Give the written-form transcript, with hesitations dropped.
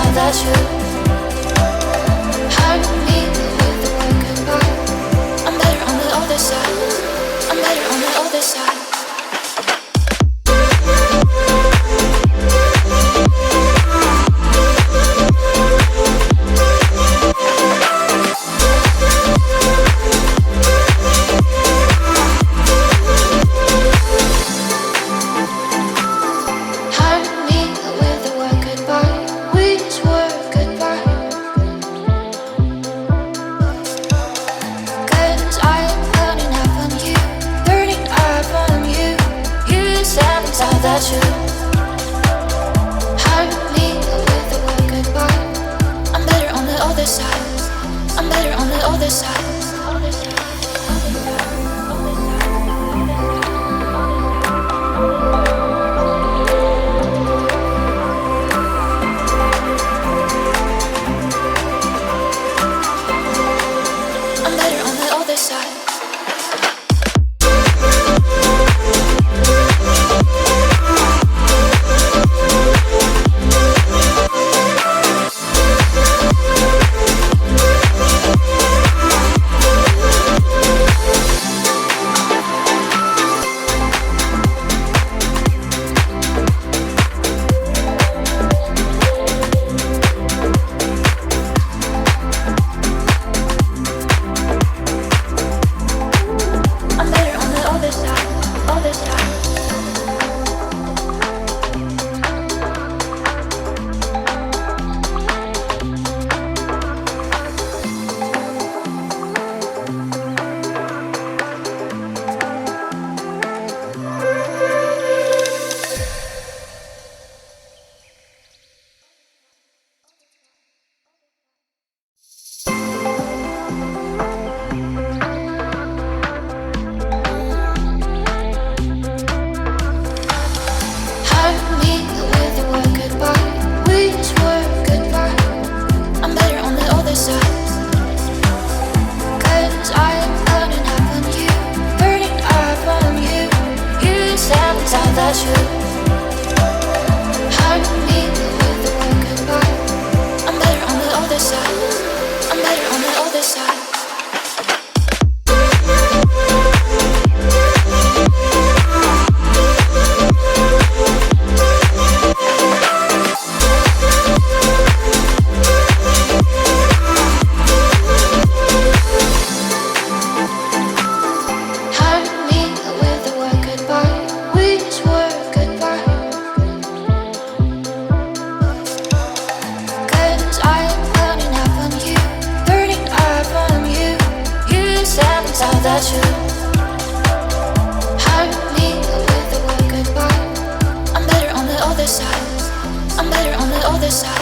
inside that you hurt me with a word goodbye. I'm better on the other side. I'm better on the other side. That you hurt me with a word goodbye. I'm better on the other side. I'm better on the other side. I'm better on the other side. That you hurt me with a word goodbye. I'm better on the other side. I'm better on the other side. That you hurt me with a word goodbye. I'm better on the other side. I'm better on the other side.